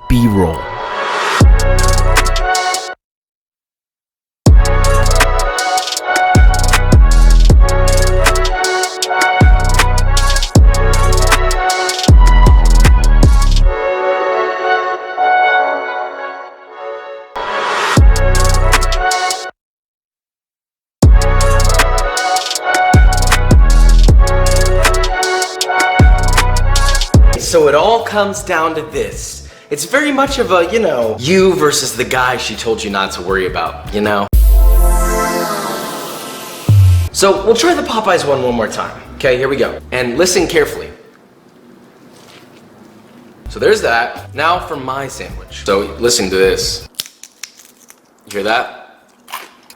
B-roll. So it all comes down to this. It's very much of a, you versus the guy she told you not to worry about, So we'll try the Popeyes one more time. Okay, here we go. And listen carefully. So there's that. Now for my sandwich. So listen to this. You hear that?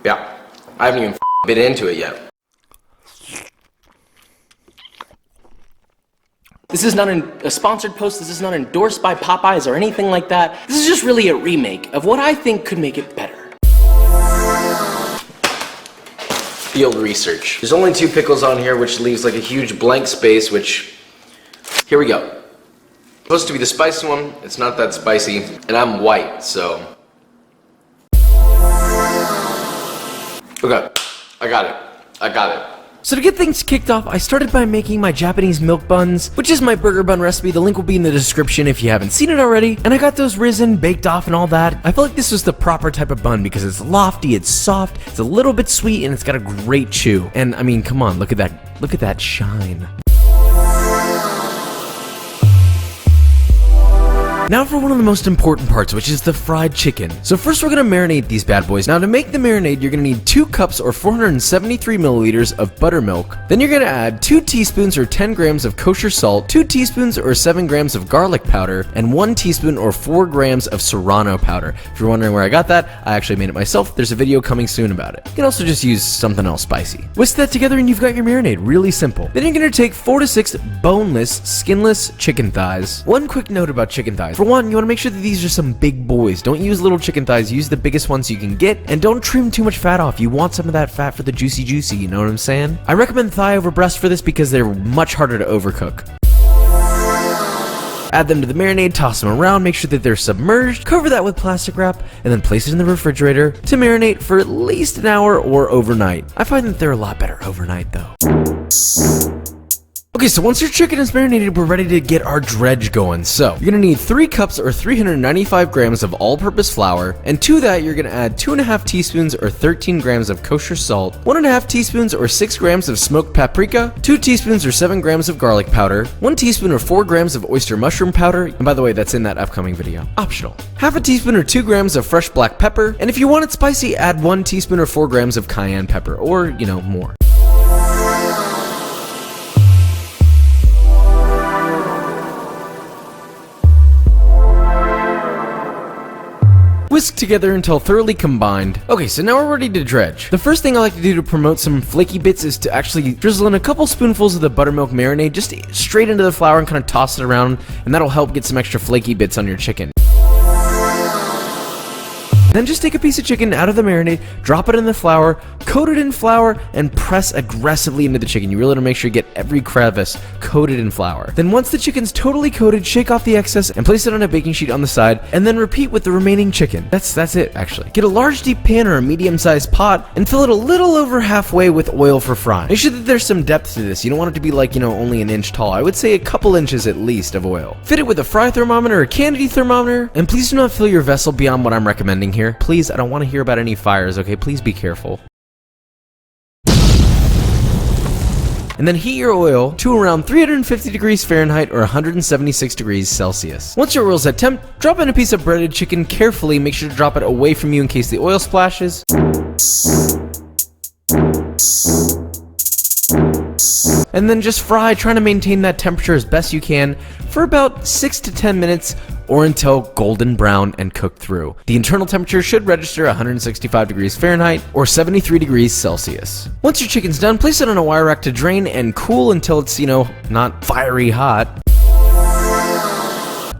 Yeah. I haven't even bit into it yet. This is not a sponsored post, this is not endorsed by Popeyes or anything like that. This is just really a remake of what I think could make it better. Field research. There's only 2 pickles on here, which leaves like a huge blank space, which, here we go. Supposed to be the spicy one, it's not that spicy, and I'm white, so. Okay, I got it. So to get things kicked off, I started by making my Japanese milk buns, which is my burger bun recipe. The link will be in the description if you haven't seen it already. And I got those risen, baked off, and all that. I felt like this was the proper type of bun because it's lofty, it's soft, it's a little bit sweet, and it's got a great chew. And I mean, come on, look at that shine. Now for one of the most important parts, which is the fried chicken. So first we're gonna marinate these bad boys. Now to make the marinade, you're gonna need 2 cups or 473 milliliters of buttermilk. Then you're gonna add 2 teaspoons or 10 grams of kosher salt, 2 teaspoons or 7 grams of garlic powder, and 1 teaspoon or 4 grams of serrano powder. If you're wondering where I got that, I actually made it myself. There's a video coming soon about it. You can also just use something else spicy. Whisk that together and you've got your marinade. Really simple. Then you're gonna take 4 to 6 boneless, skinless chicken thighs. One quick note about chicken thighs. For one, you want to make sure that these are some big boys. Don't use little chicken thighs, use the biggest ones you can get, and don't trim too much fat off. You want some of that fat for the juicy, you know what I'm saying? I recommend thigh over breast for this because they're much harder to overcook. Add them to the marinade, toss them around, make sure that they're submerged, cover that with plastic wrap, and then place it in the refrigerator to marinate for at least an hour or overnight. I find that they're a lot better overnight though. Okay, so once your chicken is marinated, we're ready to get our dredge going. So, you're gonna need 3 cups or 395 grams of all-purpose flour, and to that, you're gonna add 2.5 teaspoons or 13 grams of kosher salt, 1.5 teaspoons or 6 grams of smoked paprika, 2 teaspoons or 7 grams of garlic powder, 1 teaspoon or 4 grams of oyster mushroom powder, and by the way, that's in that upcoming video. Optional. Half a teaspoon or 2 grams of fresh black pepper, and if you want it spicy, add 1 teaspoon or 4 grams of cayenne pepper, or, more. Whisk together until thoroughly combined. Okay, so now we're ready to dredge. The first thing I like to do to promote some flaky bits is to actually drizzle in a couple spoonfuls of the buttermilk marinade just straight into the flour and kind of toss it around, and that'll help get some extra flaky bits on your chicken. Then just take a piece of chicken out of the marinade, drop it in the flour, coat it in flour, and press aggressively into the chicken. You really want to make sure you get every crevice coated in flour. Then once the chicken's totally coated, shake off the excess and place it on a baking sheet on the side, and then repeat with the remaining chicken. That's it, actually. Get a large deep pan or a medium-sized pot and fill it a little over halfway with oil for frying. Make sure that there's some depth to this. You don't want it to be like, only an inch tall. I would say a couple inches at least of oil. Fit it with a fry thermometer or candidate thermometer, and please do not fill your vessel beyond what I'm recommending here. Please, I don't want to hear about any fires, okay? Please be careful. And then heat your oil to around 350 degrees Fahrenheit or 176 degrees Celsius. Once your oil's at temp, drop in a piece of breaded chicken carefully. Make sure to drop it away from you in case the oil splashes. And then just fry, trying to maintain that temperature as best you can for about 6 to 10 minutes or until golden brown and cooked through. The internal temperature should register 165 degrees Fahrenheit or 73 degrees Celsius. Once your chicken's done, place it on a wire rack to drain and cool until it's, not fiery hot.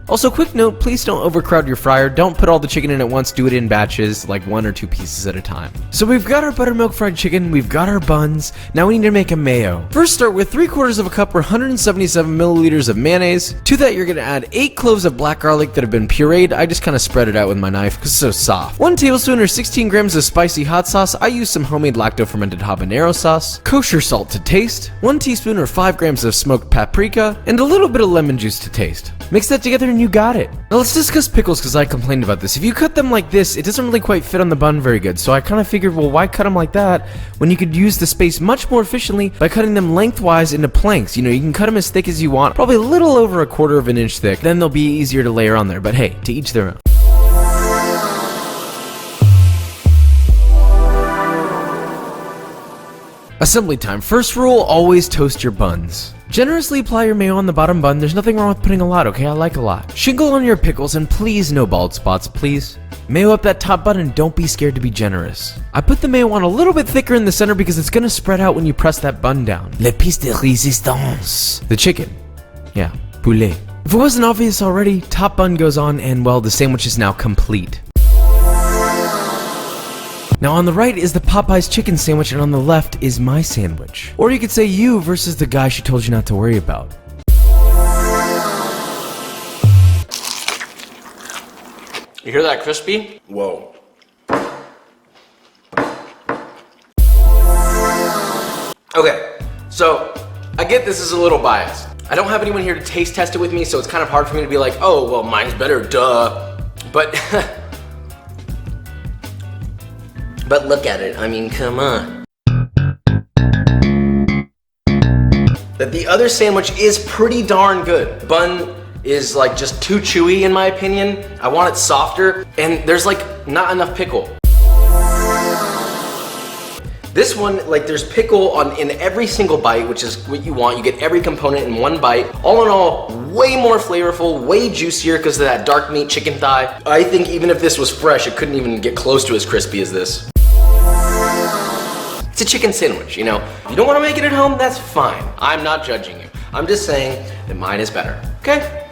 Also, quick note, please don't overcrowd your fryer. Don't put all the chicken in at once, do it in batches, like 1 or 2 pieces at a time. So we've got our buttermilk fried chicken, we've got our buns, now we need to make a mayo. First, start with 3/4 of a cup or 177 milliliters of mayonnaise. To that, you're gonna add 8 cloves of black garlic that have been pureed. I just kind of spread it out with my knife because it's so soft. 1 tablespoon or 16 grams of spicy hot sauce. I use some homemade lacto-fermented habanero sauce. Kosher salt to taste. 1 teaspoon or 5 grams of smoked paprika, and a little bit of lemon juice to taste. Mix that together and you got it. Now let's discuss pickles because I complained about this. If you cut them like this, it doesn't really quite fit on the bun very good. So I kind of figured, well, why cut them like that when you could use the space much more efficiently by cutting them lengthwise into planks. You know, you can cut them as thick as you want, probably a little over 1/4 of an inch thick. Then they'll be easier to layer on there. But hey, to each their own. Assembly time. First rule, always toast your buns. Generously apply your mayo on the bottom bun. There's nothing wrong with putting a lot, okay? I like a lot. Shingle on your pickles, and please no bald spots, please. Mayo up that top bun and don't be scared to be generous. I put the mayo on a little bit thicker in the center because it's gonna spread out when you press that bun down. Le piece de résistance. The chicken. Yeah, poulet. If it wasn't obvious already, top bun goes on and, well, the sandwich is now complete. Now on the right is the Popeye's chicken sandwich and on the left is my sandwich. Or you could say you versus the guy she told you not to worry about. You hear that crispy? Whoa. Okay, so I get this is a little biased. I don't have anyone here to taste test it with me, so it's kind of hard for me to be like, oh, well, mine's better, duh. But but look at it, I mean, come on. That the other sandwich is pretty darn good. Bun is like just too chewy in my opinion. I want it softer, and there's like not enough pickle. This one, like there's pickle in every single bite, which is what you want. You get every component in one bite. All in all, way more flavorful, way juicier because of that dark meat chicken thigh. I think even if this was fresh, it couldn't even get close to as crispy as this. It's a chicken sandwich, you know. If you don't want to make it at home, that's fine. I'm not judging you. I'm just saying that mine is better, okay?